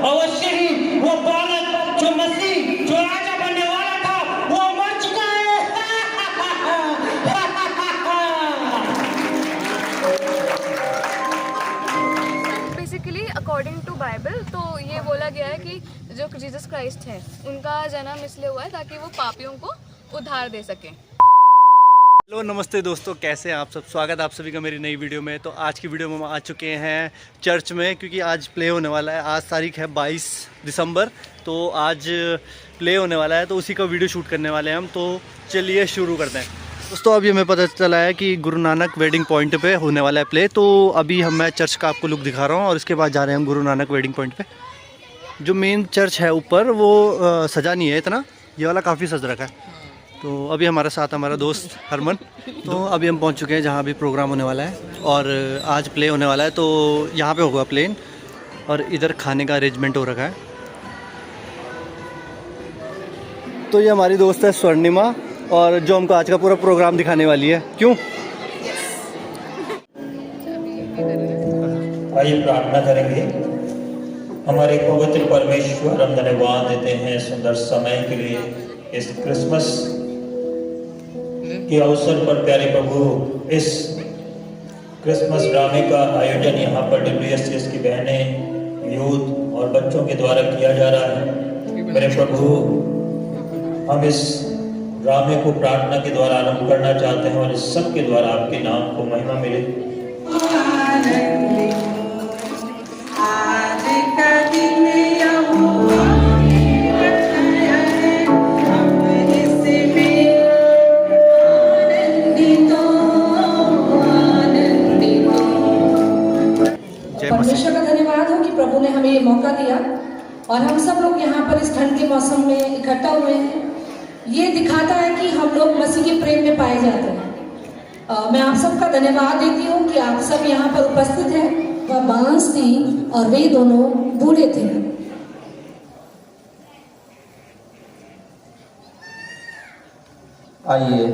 अवश्य ही वो बालक जो मसीह जो राजा बनने वाला था वो मर चुका है। बेसिकली अकॉर्डिंग टू बाइबल तो ये बोला गया है कि जो जीसस क्राइस्ट है उनका जन्म इसलिए हुआ है ताकि वो पापियों को उद्धार दे सकें। हेलो नमस्ते दोस्तों, कैसे हैं आप सब। स्वागत है आप सभी का मेरी नई वीडियो में। तो आज की वीडियो में हम आ चुके हैं चर्च में, क्योंकि आज प्ले होने वाला है। आज तारीख है 22 दिसंबर, तो आज प्ले होने वाला है, तो उसी का वीडियो शूट करने वाले हैं हम। तो चलिए शुरू करते हैं दोस्तों। अभी हमें पता चला है कि गुरु नानक वेडिंग पॉइंट पे होने वाला है प्ले। तो अभी मैं चर्च का आपको लुक दिखा रहा हूँ और उसके बाद जा रहे हैं हम गुरु नानक वेडिंग पॉइंट पे। जो मेन चर्च है ऊपर वो सजा नहीं है इतना, ये वाला काफ़ी सज रखा है। तो अभी हमारे साथ हमारा दोस्त हरमन। तो अभी हम पहुंच चुके हैं जहां भी प्रोग्राम होने वाला है और आज प्ले होने वाला है। तो यहां पे होगा प्लेन और इधर खाने का अरेंजमेंट हो रखा है। तो ये हमारी दोस्त है स्वर्णिमा, और जो हमको आज का पूरा प्रोग्राम दिखाने वाली है। क्यों? आइए प्रार्थना करेंगे। हमारे पवित्र परमेश्वर, हम धन्यवाद देते हैं सुंदर समय के लिए। इस क्रिसमस के अवसर पर प्यारे प्रभु, इस क्रिसमस ड्रामे का आयोजन यहाँ पर WSS की बहनें, यूथ और बच्चों के द्वारा किया जा रहा है। मेरे प्रभु, हम इस ड्रामे को प्रार्थना के द्वारा आरंभ करना चाहते हैं और इस सब के द्वारा आपके नाम को महिमा मिले। परमेश्वर का धन्यवाद हो कि प्रभु ने हमें ये मौका दिया और हम सब लोग यहाँ पर इस ठंड के मौसम में इकट्ठा हुए हैं। ये दिखाता है कि हम लोग मसीह के प्रेम में पाए जाते हैं। मैं आप सबका धन्यवाद देती हूँ कि आप सब यहाँ पर उपस्थित हैं। वह बांस थी और वे दोनों बूढ़े थे। आइए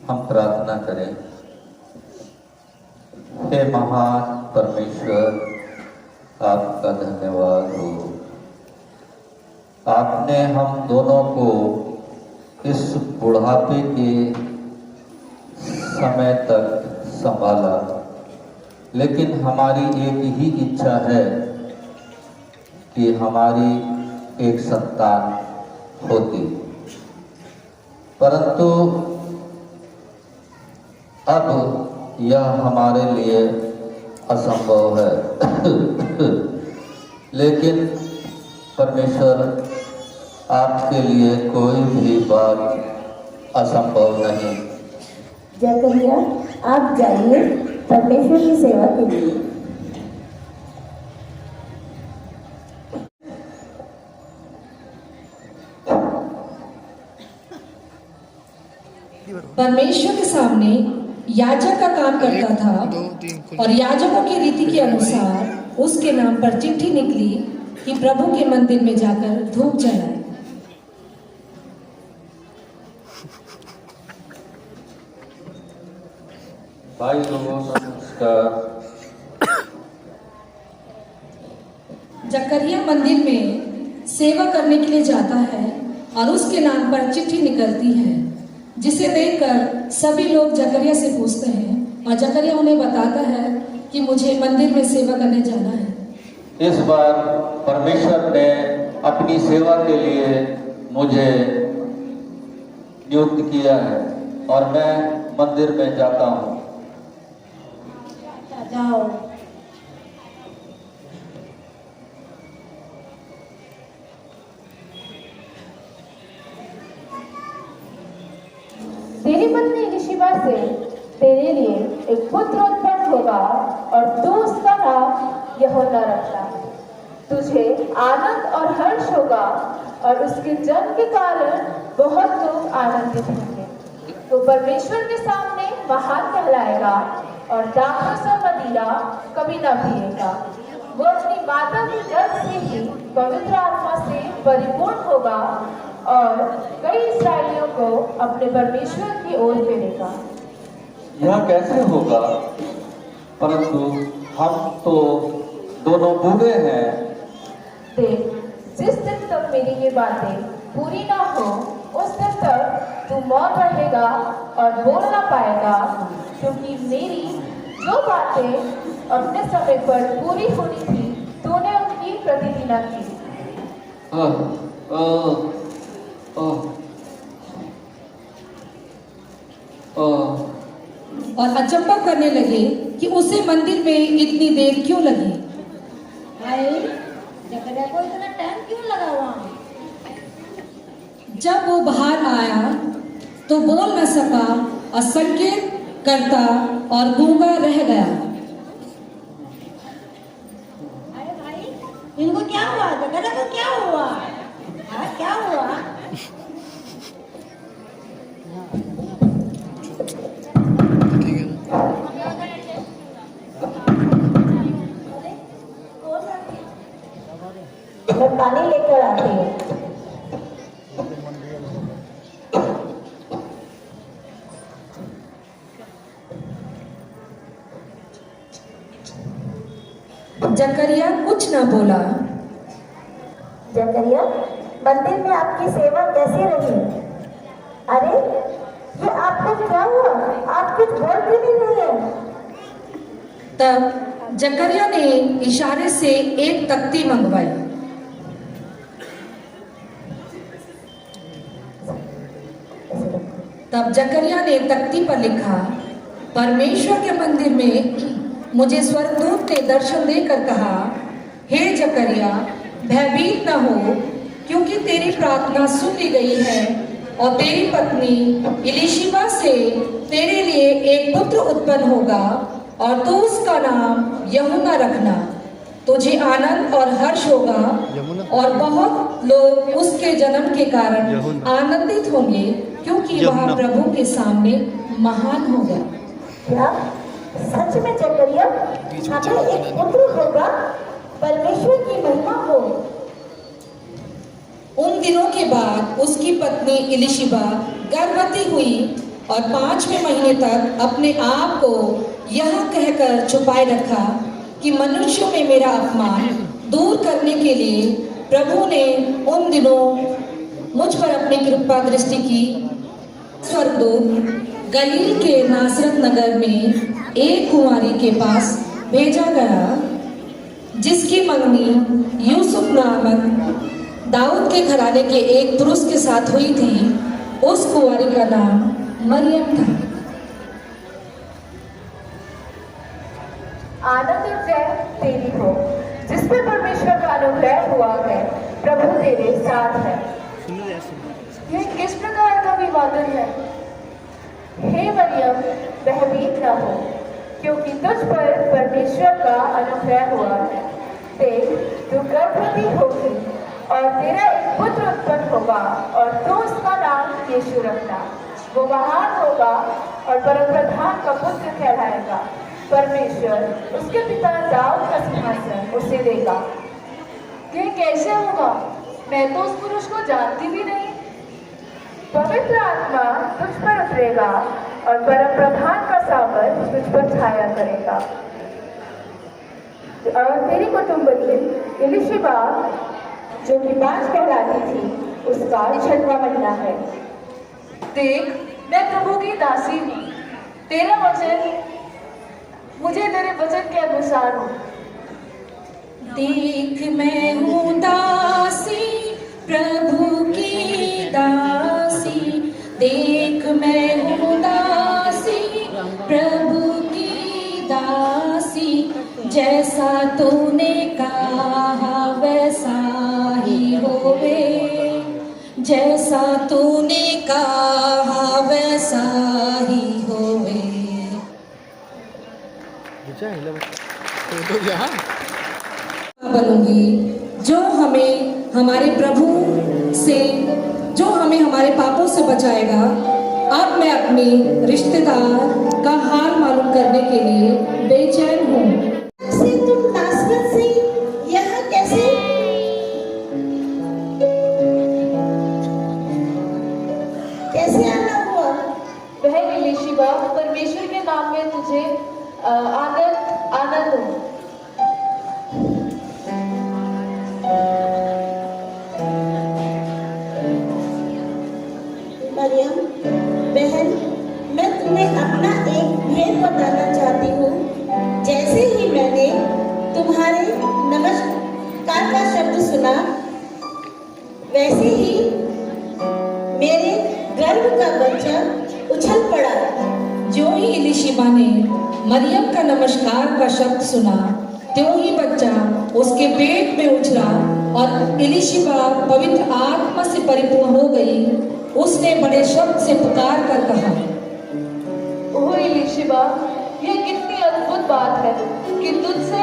हम प्रार्थना करें। हे महान परमेश्वर, आपका धन्यवाद हो। आपने हम दोनों को इस बुढ़ापे के समय तक संभाला, लेकिन हमारी एक ही इच्छा है कि हमारी एक संतान होती, परंतु अब यह हमारे लिए असंभव है। लेकिन परमेश्वर, आपके लिए कोई भी बात असंभव नहीं। जकरिया, आप जाइए परमेश्वर की सेवा के लिए। परमेश्वर के सामने याजक का काम करता था और याजकों की रीति के अनुसार उसके नाम पर चिट्ठी निकली कि प्रभु के मंदिर में जाकर धूप जलाए। भाई लोगों, नमस्कार। जकरिया मंदिर में सेवा करने के लिए जाता है और उसके नाम पर चिट्ठी निकलती है, जिसे देखकर सभी लोग जकरिया से पूछते हैं और जकरिया उन्हें बताता है कि मुझे मंदिर में सेवा करने जाना है। इस बार परमेश्वर ने अपनी सेवा के लिए मुझे नियुक्त किया है और मैं मंदिर में जाता हूँ। जाओ। तेरी पत्नी यिशिबा से तेरे लिए एक पुत्र उत्पन्न होगा और तू उसका नाम यूहन्ना रखना। तुझे आनंद और हर्ष होगा और उसके जन्म के कारण बहुत लोग आनंदित होंगे। तो परमेश्वर के सामने महान कहलाएगा और दाखरस और मदिरा कभी न पिएगा। वो अपनी माता के गर्भ से ही पवित्र आत्मा से परिपूर्ण होगा और कई इस्राएलियों को अपने परमेश्वर की ओर फेरेगा। यह कैसे होगा? परंतु हम तो दोनों बूढ़े हैं। देख, जिस दिन तक मेरी ये बातें पूरी ना हो उस दिन तक तू मौन रहेगा और बोल ना पाएगा, क्योंकि मेरी जो बातें अपने समय पर पूरी होनी थी तूने उनकी प्रतिज्ञा न की। और अचंभा करने लगे कि उसे मंदिर में इतनी देर क्यों लगी। भाई जकरिया को इतना टाइम क्यों लगा वहाँ? जब वो बाहर आया तो बोल न सका और संकेत करता और गूंगा रह गया। अरे भाई इनको क्या हुआ? जकरिया को क्या हुआ? हाँ क्या हुआ? मैं पानी लेकर आती हूँ। जकरिया कुछ न बोला। जकरिया, मंदिर में आपकी सेवा कैसी रही? अरे ये आपको क्या हुआ? आप कुछ बोलते भी नहीं है। तब जकरिया ने इशारे से एक तख्ती मंगवाई। तब जकरिया ने तख्ती पर लिखा, परमेश्वर के मंदिर में मुझे स्वर्गदूत ने दर्शन देकर कहा, हे जकरिया, भयभीत न हो, क्योंकि तेरी प्रार्थना सुन ली गई है और तेरी पत्नी इलिशिबा से तेरे लिए एक पुत्र उत्पन्न होगा और तू उसका नाम यहुना रखना। तुझे आनंद और हर्ष होगा और बहुत लोग उसके जन्म के कारण आनंदित होंगे, क्योंकि वह प्रभु के सामने महान होगा। क्या सच में जकरिया हमें एक पुत्र होगा? परमेश्वर की महिमा हो। उन दिनों के बाद उसकी पत्नी इलिशिबा गर्भवती हुई और 5वें महीने तक अपने आप को यह कहकर छुपाए रखा कि मनुष्यों में मेरा अपमान दूर करने के लिए प्रभु ने उन दिनों मुझ पर अपनी कृपा दृष्टि की। स्वर्गदूत गलील के नासरत नगर में एक कुंवारी के पास भेजा गया, जिसकी मंगनी यूसुफ नामक दाऊद के घराने के एक पुरुष के साथ हुई थी। उस कुंवारी का नाम मरियम था। आनंद और जय तेरी हो, जिस पर परमेश्वर का अनुग्रह हुआ है। प्रभु तेरे साथ है। यह किस प्रकार का अभिवादन है? हे मरियम, भयभीत न हो, क्योंकि तुझ पर परमेश्वर का अनुग्रह हुआ है। देख, तू गर्भवती होगी और तेरा एक पुत्र उत्पन्न होगा और तू उसका नाम यीशु रखना। वो महान होगा और परमप्रधान का पुत्र कहलाएगा। परमेश्वर उसके पिता दाऊद का सिंहासन उसे देगा। ये कैसे होगा? मैं तो उस पुरुष को जानती भी नहीं। पवित्र आत्मा तुझ पर उतरेगा और परमप्रधान का सामर्थ तुझ पर छाया करेगा। और तेरी कुटुंबी इलिशिबा, जो कि 5 कहलाती थी, उसका 6वां महीना है। देख, मैं प्रभु की दासी हूँ। तेरा वचन मुझे तेरे वचन के अनुसार हो। देख मैं हूँ दासी, प्रभु की दासी। देख मैं हूँ दासी, प्रभु की दासी। जैसा तूने कहा वैसा ही होवे, जैसा तूने कहा वैसा ही होवे। बनूंगी जो हमें हमारे प्रभु से, जो हमें हमारे पापों से बचाएगा। अब मैं अपने रिश्तेदार का हाल मालूम करने के लिए बेचैन हूँ। तुम नासरत से यहाँ कैसे? कैसे आना हुआ? बहन इलिशिबा, परमेश्वर के नाम में तुझे आनंद हो। सुना, वैसे ही मेरे गर्भ का बच्चा उछल पड़ा। जो ही इलिशिबा ने मरियम का नमस्कार का शब्द सुना, त्यों ही बच्चा उसके पेट में उछला और इलिशिबा पवित्र आत्मा से परिपूर्ण हो गई। उसने बड़े शब्द से पुकार कर कहा, ओह इलिशिबा, यह कितनी अद्भुत बात है कि तुझसे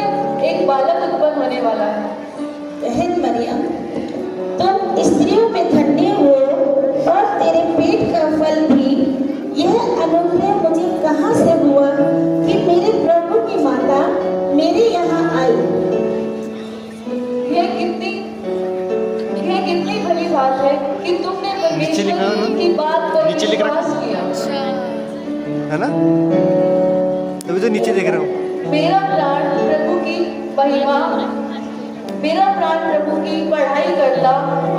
एक बालक उत्पन्न होने वाला है। बहन मरियम, तुम स्त्रियों में धन्य हो और तेरे पेट का फल भी। यह अनुग्रह मुझे कहाँ से हुआ कि मेरे प्रभु की माता मेरे यहाँ आई। यह कितनी भली बात है कि तुमने परमेश्वर की बात पर विश्वास किया। है ना, तभी तो नीचे देख रहा हूँ। मेरा प्राण प्रभु की पढ़ाई करता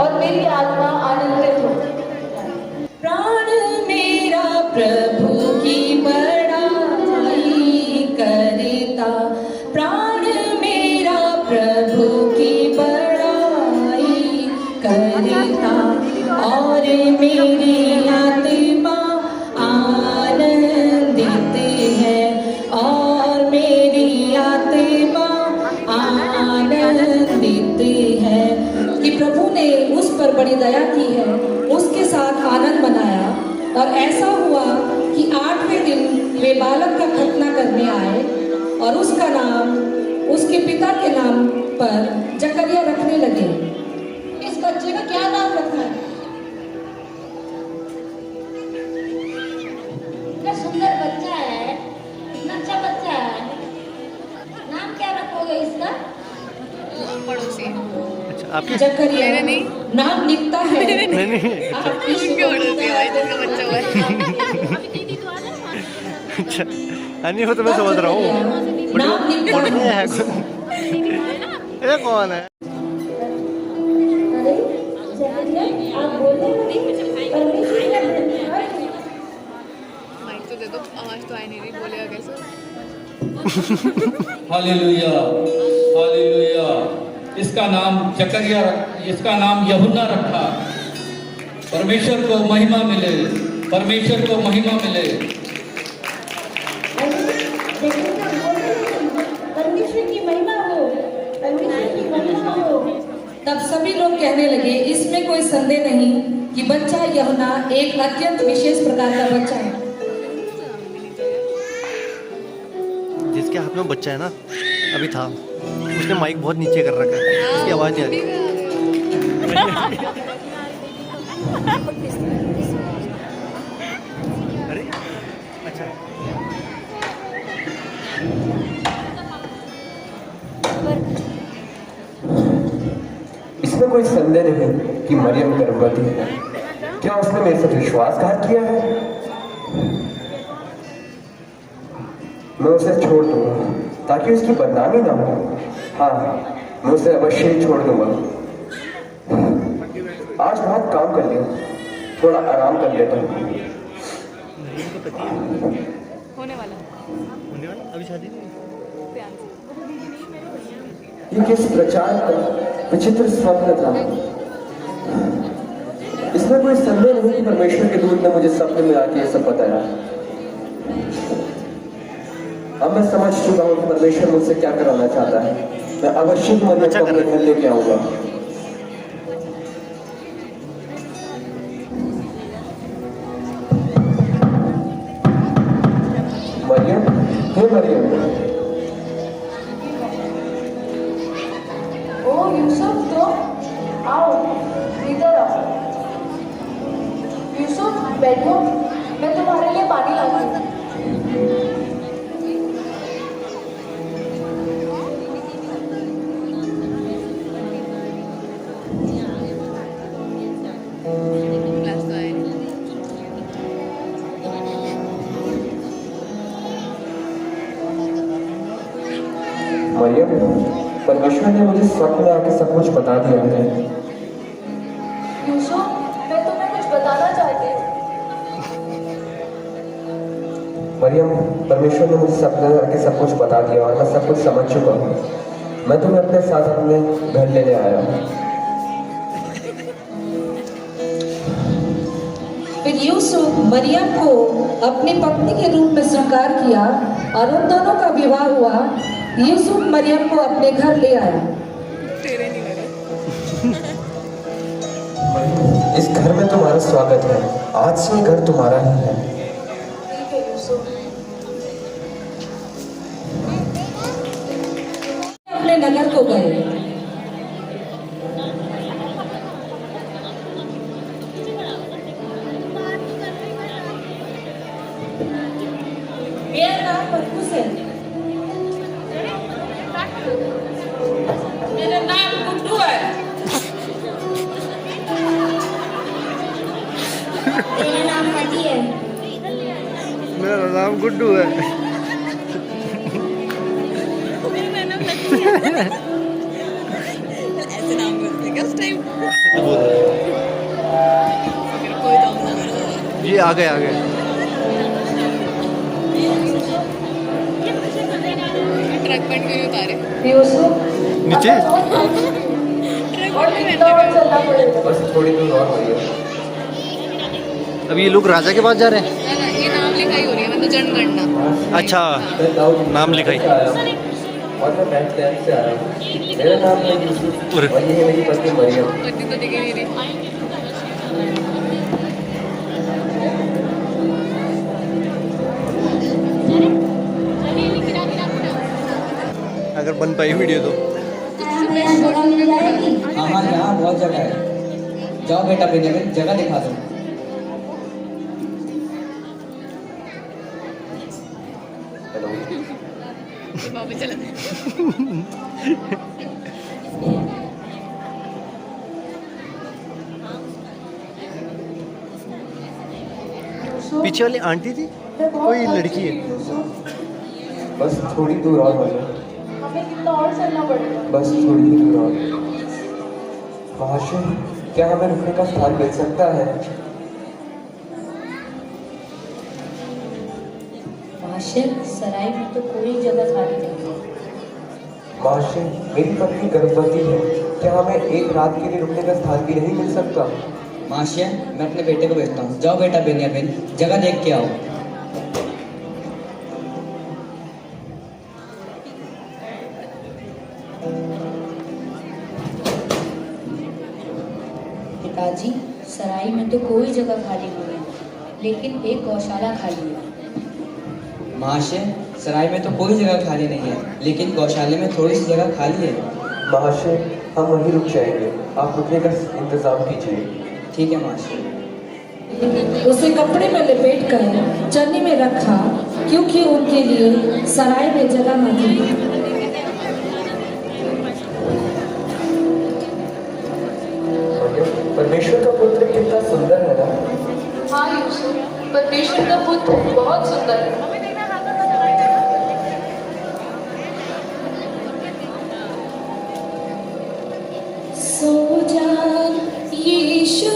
और मेरी आत्मा आनंदित हो। प्राण मेरा प्रभु की बड़ाई करता, प्राण मेरा प्रभु की बड़ाई करता, और मेरी आत्मा आनंदित है, और मेरी आत्मा आनंदित है। कि प्रभु ने उस पर बड़ी दया की है, उसके साथ आनंद मनाया। और ऐसा हुआ कि 8वें दिन वे बालक का खतना करने आए और उसका नाम उसके पिता के नाम पर जकरिया रखने लगे। इस बच्चे का क्या नाम रखना है? इतना सुंदर बच्चा है, इतना अच्छा बच्चा है, नाम क्या रखोगे इसका? पड़ोसी अच्छा, आपके जकरिया मेरे नहीं। नाम लिखता है। नहीं आपकी उनके पड़ोसी है भाई, जिसका बच्चा हुआ है। अच्छा, नहीं वो तो मैं समझ रहा हूँ। नाम लिखता है। ये कौन है? अरे जकरिया, आप बोलने लगे, परमेश्वर का धन्यवाद। माइक तो दे दो, आवाज तो आई नहीं रही, बोलेगा कैसे? Hallelujah, hallelujah. इसका नाम जकरिया, इसका नाम यूहन्ना रखा। परमेश्वर को महिमा मिले, परमेश्वर को महिमा मिले। परमेश्वर की महिमा हो, परमेश्वर की महिमा हो। तब सभी लोग कहने लगे, इसमें कोई संदेह नहीं कि बच्चा यूहन्ना एक अत्यंत विशेष प्रकार का बच्चा है। जिसके हाथ में बच्चा है ना, अभी था, उसने माइक बहुत नीचे कर रखा है, उसकी आवाज़ नहीं आ रही। अरे अच्छा, इसमें कोई संदेह नहीं कि मरियम गर्भवती है। क्या उसने मेरे साथ विश्वासघात किया है? मैं उसे छोड़ दूंगा ताकि उसकी बदनामी ना हो। हाँ, मैं उसे अवश्य ही छोड़ दूंगा। आज बहुत काम कर लिया, थोड़ा आराम कर लेता हूँ। होने वाला अभी शादी नहीं। ये किस प्रचार का विचित्र स्वप्न था। इसमें कोई संदेह नहीं कि परमेश्वर के दूत ने मुझे सपने में आके ये सब बताया। अब मैं समझ चुका हूँ कि परमेश्वर मुझसे क्या कराना चाहता है। मैं अवश्य मरियम को अपने घर लेके आऊंगा। मरियम, हे मरियम। ओ यूसुफ, तो आओ, इधर आओ। यूसुफ, बैठो, मैं तुम्हारे लिए पानी लाती हूँ। क्लास तो आए नहीं। मरियम, परमेश्वर ने मुझे स्वप्न में आके सब कुछ बता दिया है। यूसुफ, मैं तुम्हें कुछ बताना चाहती हूँ। मरियम, परमेश्वर ने मुझे सपने में आके सब कुछ बता दिया और मैं सब कुछ समझ चुका हूँ। मैं तुम्हें अपने साथ अपने घर लेने आया हूँ। यूसुफ मरियम को अपनी पत्नी के रूप में स्वीकार किया और उन दोनों का विवाह हुआ। यूसुफ मरियम को अपने घर ले आया। इस घर में तुम्हारा स्वागत है, आज से ये घर तुम्हारा ही है। अपने नगर को गए। मेरा नाम मरकुस है। मेरा नाम गुड्डू है। मेरा नाम मदी है। मेरा नाम गुड्डू है। ऐसे नाम बोलते क्या उस टाइम? ये आ गए। ट्रक बंद क्यों उतारे? नीचे बस थोड़ी दूर और भैया। अब ये लोग राजा के पास जा रहे हैं। ना, ये नाम लिखाई हो रही है, मतलब जनगणना। अच्छा, नाम लिखाई। और मैं बैंक से आया हूँ। मेरा नाम है यूसुफ और ये है मेरी पत्नी मरियम। पति तो दिखे नहीं रही। अगर बन पाई वीडियो तो। हाँ, यहाँ बहुत जगह है। जाओ बेटा, बेनियामिन जगह दिखा दो। बाबू चला। पीछे वाली आंटी थी, कोई लड़की है। बस थोड़ी दूर और भैया। हमें कितना और चलना पड़ेगा? बस थोड़ी ही दूर और। महाशय, क्या हमें रुकने का स्थान मिल सकता है? महाशय, सराय में तो कोई जगह खाली नहीं। महाशय, मेरी पत्नी गर्भवती है, क्या हमें एक रात के लिए रुकने का स्थान भी नहीं मिल सकता? महाशय, मैं अपने बेटे को भेजता हूँ। जाओ बेटा बेनियामिन, जगह देख के आओ। पिताजी, सराय में तो कोई जगह खाली नहीं है, लेकिन एक गौशाला खाली है। महाशय, सराय में तो कोई जगह खाली नहीं है, लेकिन गौशाले में थोड़ी सी जगह खाली है। महाशय, हम वहीं रुक जाएंगे, आप रुकने का इंतजाम कीजिए। ठीक है महाशय। उसे कपड़े में लपेट कर चन्नी में रखा, क्योंकि उनके लिए सराय में जगह न थी। परमेश्वर का पुत्र कितना सुंदर है ना? हाँ यूसुफ, परमेश्वर का पुत्र बहुत सुंदर है। सो जा यीशु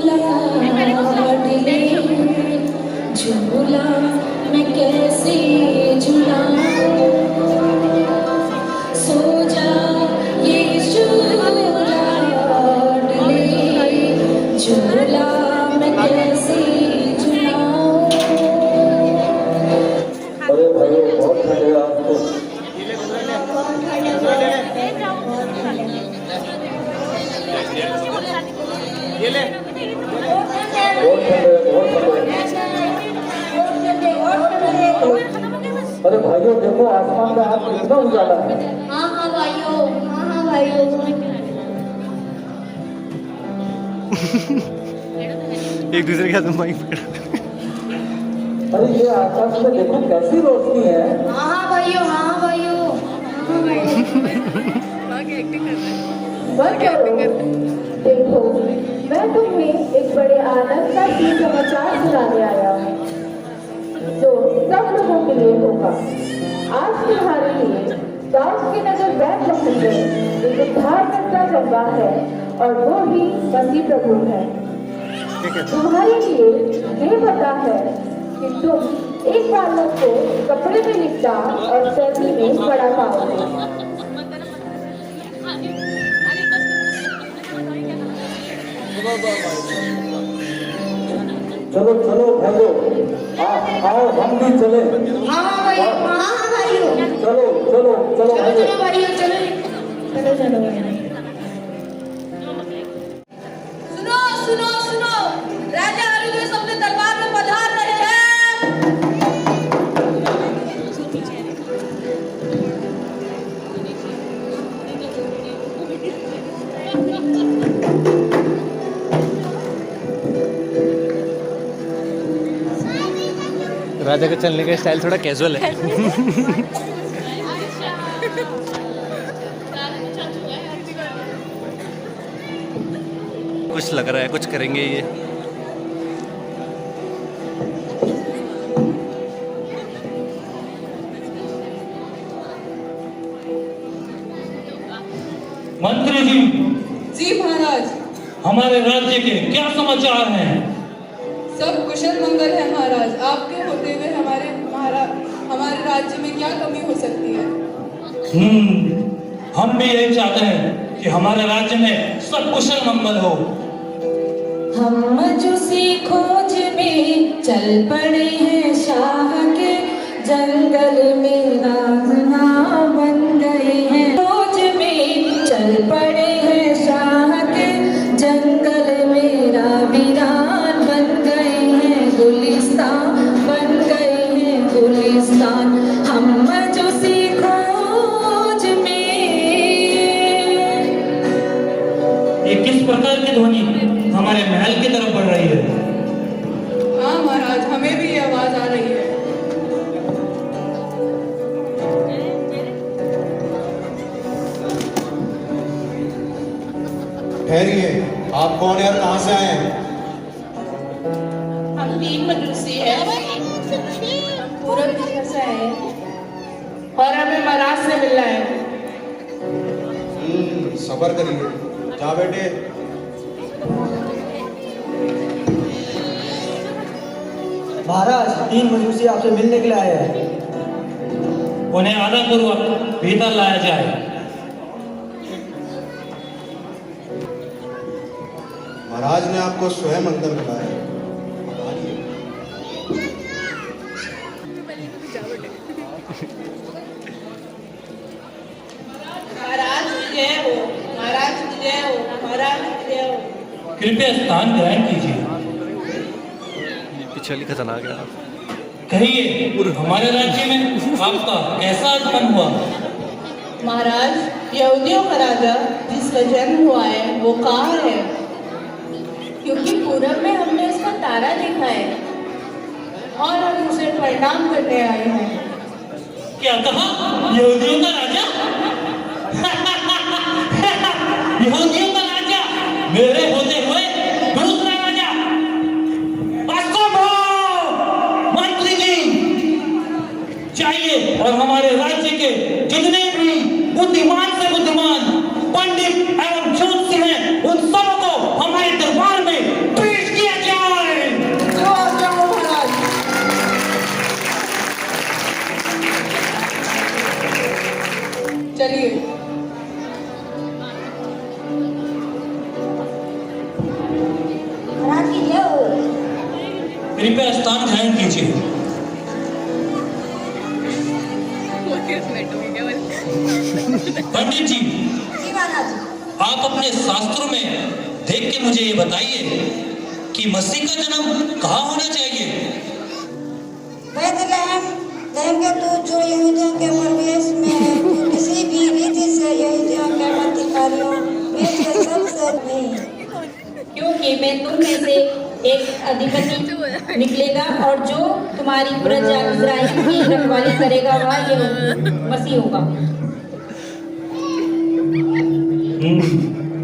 लाडले, झूला मैं कैसे झूलाऊं। सो जा यीशु लाडले, झूला मैं कैसे झूलाऊं। अरे भाई बहुत ठंड है आज तो। अरे भाइयों देखो, आसमान में आज कितना उजाला है। हाँ हाँ भाइयों, हाँ हाँ भाइयों। एक दूसरे के हाथ में माइक पकड़। अरे ये आकाश में देखो कैसी रोशनी है। हाँ हाँ भाइयों, हाँ भाइयों। बाकी एक्टिंग कर रहा है। बस करो। देखो, मैं तुम्हें एक बड़े आनंद का सुसमाचार सुनाने आया हूँ, जो सब लोगों के लिए होगा। आज तुम्हारे लिए दाऊद के नगर बैतलहम में एक उद्धारकर्ता जन्मा है, और वो ही मसीह प्रभु है। तुम्हारे लिए ये पता है कि तुम एक बालक को कपड़े में लिपटा और सर्दी में पड़ा पाओगे। चलो चलो भाइयों, आओ हम भी चले। हाँ भाई, हाँ भाइयों, चलो चलो चलो भाइयों। चलो भाइयों, चलो चलो चलो। सुनो सुनो सुनो, राजा अरुदेश अपने दरबार में पधार रहे हैं। राजा का चलने का स्टाइल थोड़ा कैजुअल है। कुछ लग रहा है कुछ करेंगे ये। मंत्री जी, जी महाराज। हमारे राज्य के क्या समाचार हैं? सब कुशल मंगल है महाराज। आपके होते हुए हमारे राज्य में क्या कमी हो सकती है? हम भी यही चाहते हैं कि हमारे राज्य में सब कुशल मंगल हो। हम मजूसी खोज में चल पड़े हैं, शाह के जंगल में राजना बन गए हैं। खोज में चल पड़े हैं, शाह के जंगल में वीरान बन गए हैं, गुलिस्तान बन गए हैं, गुलिस्तान। हम मजूसी खोज में। ये किस प्रकार की ध्वनि हमारे महल की तरफ बढ़ रही है? हाँ महाराज, हमें भी ये आवाज आ रही है। ठहरिए, आप कौन है और कहाँ से आए हैं? हम तीन मजूसी हैं, पूरब दिशा से आए हैं और हमें महाराज से मिलना है। सब्र करिए, जा बेटे। महाराज, 3 मजूसी आपसे मिलने के लिए आए हैं। उन्हें आदरपूर्वक भीतर लाया जाए। महाराज ने आपको स्वयं अंदर बुलाया है। महाराज जय हो, महाराज जय हो, महाराज जय हो। कृपया स्थान ग्रहण कीजिए। पिछली खतरनाक है। कहिए, हमारे राज्य में आपका कैसा आगमन हुआ? महाराज, यहूदियों का राजा जिसका जन्म हुआ है वो कहाँ है? क्योंकि पूरब में हमने उसका तारा देखा है और हम उसे प्रणाम करने आए हैं। क्या कहा? यहूदियों का राजा? यहूदियों का राजा मेरे होते हुए दूसरा राजा? असंभव! मंत्री जी चाहिए और हमारे राज्य के जितने भी बुद्धिमान से बुद्धिमान पंडित एवं ज्योतिषी हैं उन सबको हमारे दरबार में पेश किया जाए। जाओ महाराज। चलिए। महाराज की जय हो। कृपया स्थान ग्रहण कीजिए। पंडित जी, आप अपने शास्त्रों में देख के मुझे ये बताइए कि मसीह का जन्म कहाँ होना चाहिए? बैतलहम के दूत जो यहूदियों के प्रवेश में है, जो किसी भी रीति से यहूदियों के मध्यकारियों बीच के सबसे नहीं, क्योंकि मैं तुम में से एक अधिपति निकलेगा और जो तुम्हारी प्रजा इस्राएल की रखवाली करेगा वह यीशु मसीह होगा।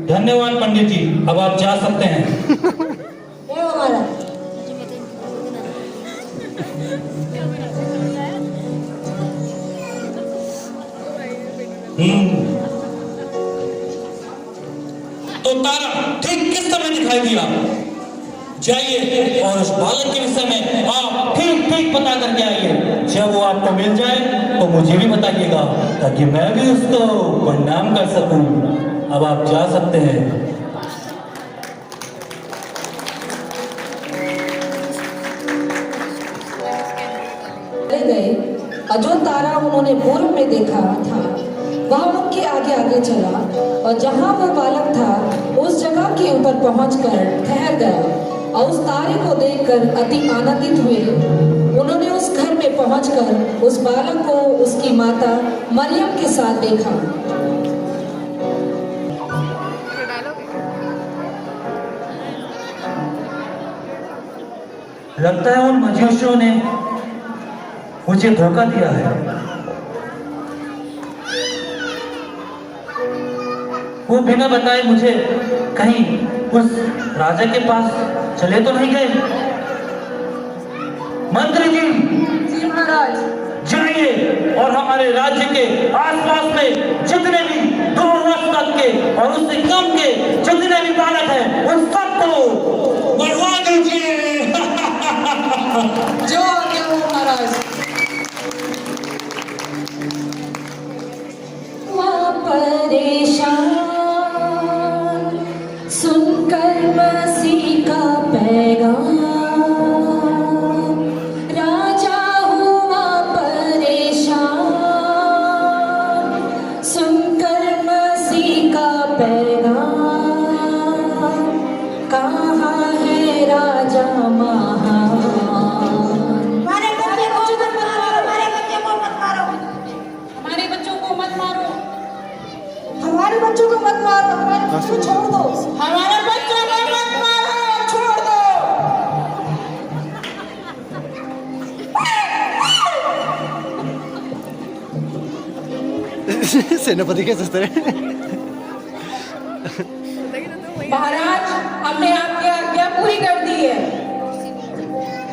धन्यवाद पंडित जी, अब आप जा सकते हैं। तो तारा ठीक किस समय दिखाई दिया? जाइए और उस बालक के विषय में आप ठीक ठीक पता करके आइए। जब वो आपको मिल जाए तो मुझे भी बताइएगा ताकि मैं भी उसको प्रणाम कर सकूं। अब आप जा सकते हैं। उन्होंने पूर्व में देखा था वह उनके आगे आगे चला और जहाँ वो बालक था उस जगह के ऊपर पहुंचकर ठहर गया और उस तारे को देखकर अति आनंदित हुए। उन्होंने उस घर में पहुंचकर उस बालक को उसकी माता मरियम के साथ देखा। लगता है उन मजूसियों ने मुझे धोखा दिया है। वो बिना बताए मुझे कहीं उस राजा के पास चले तो नहीं गए? मंत्री जी महाराज, जाइए और हमारे राज्य के आसपास में जितने भी 2 वर्ष तक के और उससे कम के जितने भी बालक हैं उन सबको मरवा दीजिए। जो आज्ञा हो महाराज। वहाँ परेशान सुनकर मसीह का पैगाम, राजा हुआ परेशान सुनकर मसीह का पैगाम। कहाँ है राजा महान? हमारे बच्चे को मत मारो, हमारे बच्चे को मत मारो, हमारे बच्चों को मत मारो, हमारे बच्चों को मत मारो, हमारे बच्चों को छोड़ दो, हमारे बच्चों को मत मारो, छोड़ दो। सेनापति के सस्ते महाराज, हमने आपकी आज्ञा पूरी कर दी है।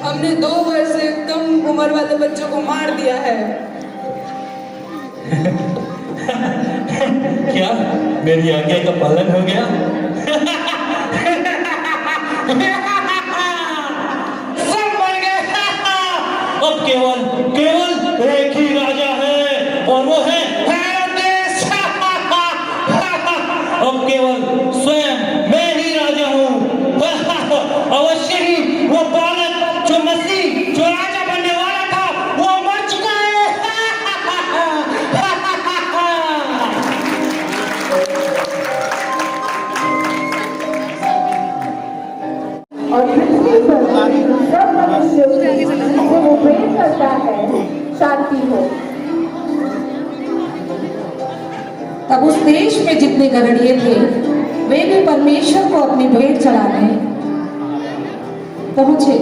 हमने 2 वर्ष से कम उम्र वाले बच्चों को मार दिया है। क्या मेरी आज्ञा का पालन हो गया? सब मर गए। अब केवल एक ही राजा है और वो है हेरोदेस। अब केवल स्वयं मैं ही राजा हूँ। अवश्य ही वो बालक जो मसीह जो राजा बनने वाला था वो मर चुका है। और पृथ्वी पर सब मनुष्यों की जिसे वो प्रेम करता है शांति हो। तब उस देश में जितने गरड़िए थे वे भी परमेश्वर को अपनी भेंट चढ़ाने पहुंचे।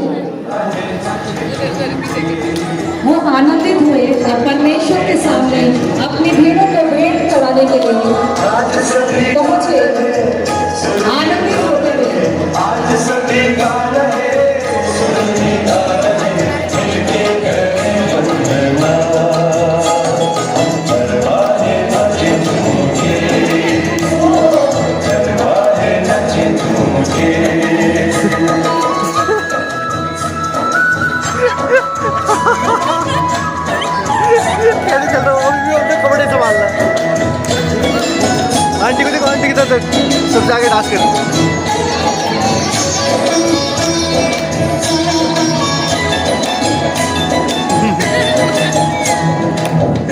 वो आनंदित हुए और परमेश्वर के सामने अपनी भेड़ों को भेंट चढ़ाने के लिए पहुंचे। आनंदित होते हुए कैसे चल रहा हूँ अभी अपने कपड़े संभालना। आंटी को देखो, आंटी की तरफ सब जाके डांस कर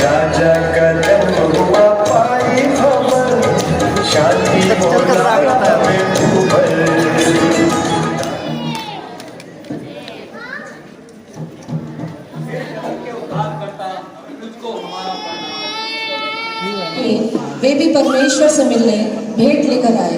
राजा का जन्म हुआ पाई खबर, शांति वे भी परमेश्वर से मिलने भेंट लेकर आए।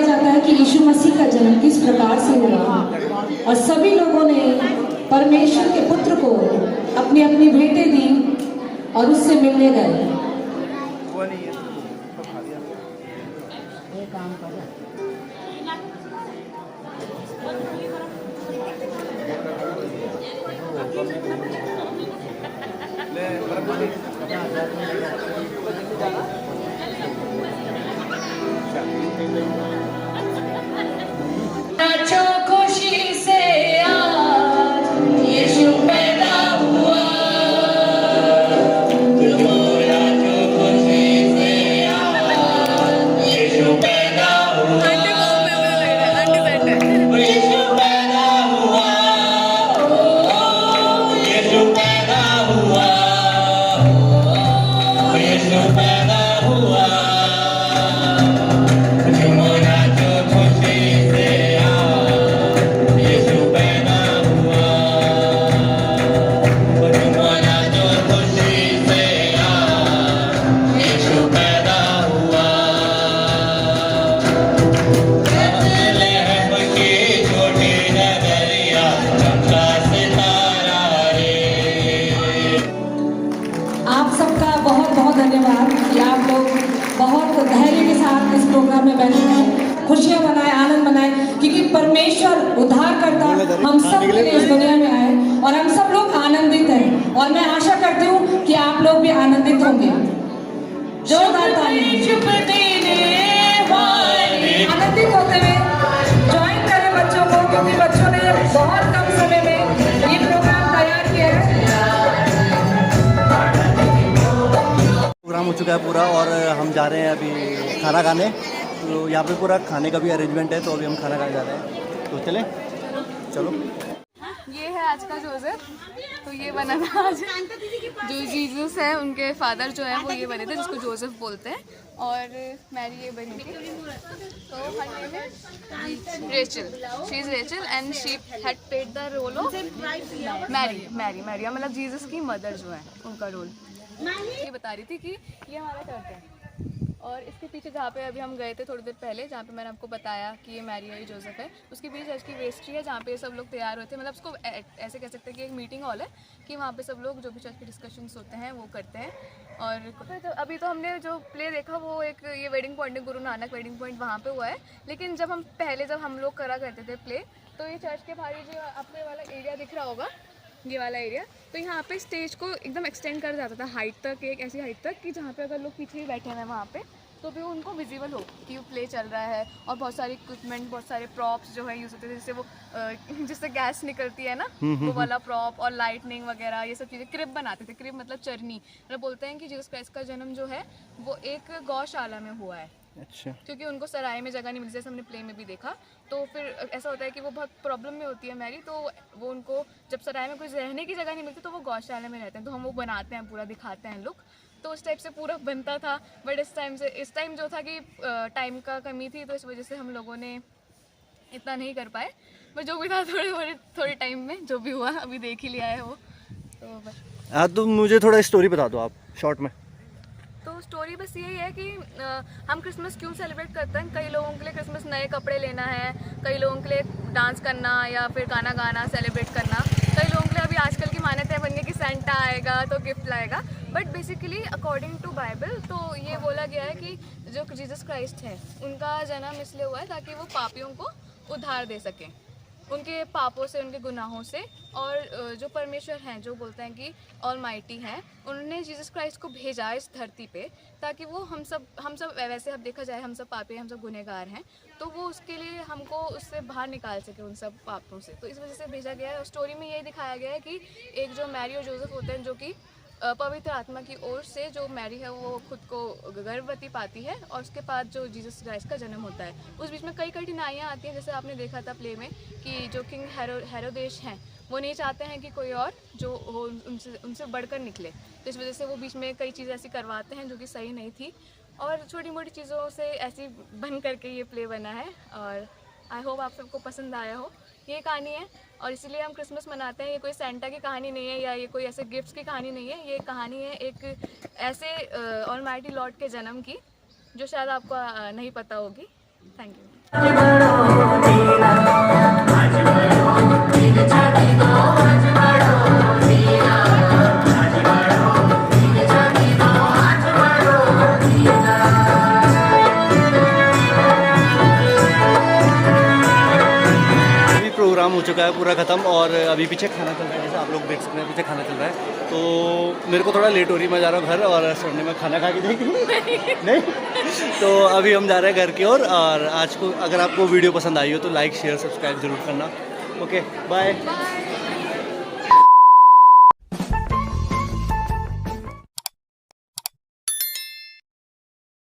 जाता है कि यीशु मसीह का जन्म किस प्रकार से हुआ और सभी लोगों ने परमेश्वर के पुत्र को अपनी अपनी भेंटें दी और उससे मिलने गए। नाचो खुशी से आज यीशु पैदा हुआ। नाचो खुशी से आज यीशु पैदा हुआ। यीशु पैदा हुआ। यीशु पैदा हुआ। यीशु पैदा हुआ। नाचो खुशी से आप सबका बहुत बहुत धन्यवाद कि आप लोग बहुत धैर्य के साथ इस प्रोग्राम में बैठे हैं, खुशियां मनाएं, आनंद मनाएं, क्योंकि परमेश्वर उद्धार करता हम सब के लिए इस दुनिया में आए और हम सब लोग आनंदित हैं और मैं आशा करती हूँ कि आप लोग भी आनंदित होंगे। जोरदार ताली। आनंदित होते हुए ज्वाइन करें बच्चों को, क्योंकि बच्चों ने बहुत कम समय में ये प्रोग्राम तैयार किया है। प्रोग्राम हो चुका है पूरा और हम जा रहे हैं अभी खाना खाने। तो यहाँ पे पूरा खाने का भी अरेंजमेंट है, तो अभी हम खाना खाने जा रहे हैं। तो चले चलो। ये है आज का जोसेफ। तो ये बना था आज, जो जीसस है उनके फादर जो है वो ये बने थे, जिसको जोसेफ बोलते हैं। और मैरी ये बनी थी। तो हर नेम है Rachel, she is Rachel and she had played the role of Mary. मतलब जीसस की मदर जो है उनका रोल। ये बता रही थी कि ये हमारा चर्च है और इसके पीछे जहाँ पे अभी हम गए थे थोड़ी देर पहले, जहाँ पे मैंने आपको बताया कि ये मैरी और जोसेफ है, उसके पीछे चर्च की वेस्ट्री है जहाँ पे सब लोग तैयार होते हैं। मतलब उसको ऐसे कह सकते हैं कि एक मीटिंग हॉल है कि वहाँ पे सब लोग जो भी चर्च के डिस्कशंस होते हैं वो करते हैं। और तो अभी तो हमने जो प्ले देखा वो एक ये वेडिंग पॉइंट है, गुरु नानक वेडिंग पॉइंट वहाँ पे हुआ है। लेकिन जब हम लोग करा करते थे प्ले, तो ये चर्च के बाहर जो आपको ये वाला एरिया दिख रहा होगा, ये वाला एरिया, तो यहाँ पे स्टेज को एकदम एक्सटेंड कर जाता था हाइट तक, एक ऐसी हाइट तक कि जहाँ पे अगर लोग पीछे ही बैठे हैं वहाँ पे तो भी उनको विजिबल हो कि वो प्ले चल रहा है। और बहुत सारे इक्विपमेंट, बहुत सारे प्रॉप्स जो है यूज़ होते थे, जैसे वो जिससे गैस निकलती है ना वो वाला प्रॉप, और लाइटनिंग वगैरह ये सब चीज़ें। क्रिब बनाते थे, क्रिब मतलब चरनी। मतलब बोलते हैं कि जीसस क्राइस्ट का जन्म जो है वो एक गौशाला में हुआ है। अच्छा। क्योंकि उनको सराय में जगह नहीं मिलती, जैसे हमने प्ले में भी देखा। तो फिर ऐसा होता है कि वो बहुत प्रॉब्लम में होती है मैरी, तो वो उनको जब सराय में कुछ रहने की जगह नहीं मिलती तो वो गौशाला में रहते हैं। तो हम वो बनाते हैं, पूरा दिखाते हैं लोग। तो उस टाइप से पूरा बनता था। बट इस टाइम जो था कि टाइम का कमी थी, तो इस वजह से हम लोगों ने इतना नहीं कर पाए। बट जो भी था थोड़े टाइम में जो भी हुआ अभी देख ही लिया है वो। तो बस हाँ, तो मुझे थोड़ा स्टोरी बता दो आप शॉर्ट में। तो स्टोरी बस यही है कि हम क्रिसमस क्यों सेलिब्रेट करते हैं। कई लोगों के लिए क्रिसमस नए कपड़े लेना है, कई लोगों के लिए डांस करना या फिर गाना गाना, सेलिब्रेट करना। कई लोगों के लिए अभी आजकल की मान्यताएं बन गई कि सेंटा आएगा तो गिफ्ट लाएगा। But basically according to Bible तो ये बोला गया है कि जो जीसस क्राइस्ट है उनका जन्म इसलिए हुआ है ताकि वो पापियों को उद्धार दे सकें, उनके पापों से, उनके गुनाहों से। और जो परमेश्वर हैं, जो बोलते हैं कि ऑलमाइटी हैं, उन्होंने जीसस क्राइस्ट को भेजा इस धरती पे ताकि वो हम सब वैसे अब देखा जाए हम सब पापी हैं, हम सब गुनहगार हैं, तो वो उसके लिए हमको उससे बाहर निकाल सके उन सब पापों से। तो इस वजह से भेजा गया है। और स्टोरी में यही दिखाया गया है कि एक जो मैरी और जोसेफ होते हैं, जो कि पवित्र आत्मा की ओर से जो मैरी है वो खुद को गर्भवती पाती है और उसके बाद जो जीसस क्राइस्ट का जन्म होता है। उस बीच में कई कठिनाइयाँ आती हैं, जैसे आपने देखा था प्ले में कि जो किंग हेरोदेश हैं वो नहीं चाहते हैं कि कोई और जो हो उनसे बढ़कर निकले, तो इस वजह से वो बीच में कई चीज़ें ऐसी करवाते हैं जो कि सही नहीं थी। और छोटी मोटी चीज़ों से ऐसी बन करके ये प्ले बना है। और आई होप आप सबको पसंद आया हो। ये कहानी है और इसीलिए हम क्रिसमस मनाते हैं। ये कोई सेंटा की कहानी नहीं है या ये कोई ऐसे गिफ्ट्स की कहानी नहीं है। ये कहानी है एक ऐसे ऑलमाइटी लॉर्ड के जन्म की, जो शायद आपको नहीं पता होगी। Thank you. प्रोग्राम हो चुका है पूरा ख़त्म और अभी पीछे खाना चल रहा है, जैसे आप लोग देख सकते हैं पीछे खाना चल रहा है। तो मेरे को थोड़ा लेट हो रही है, मैं जा रहा हूँ घर और सोने में खाना खा के जाएगी नहीं तो अभी हम जा रहे हैं घर की ओर। और आज को अगर आपको वीडियो पसंद आई हो तो लाइक शेयर सब्सक्राइब जरूर करना। Okay bye.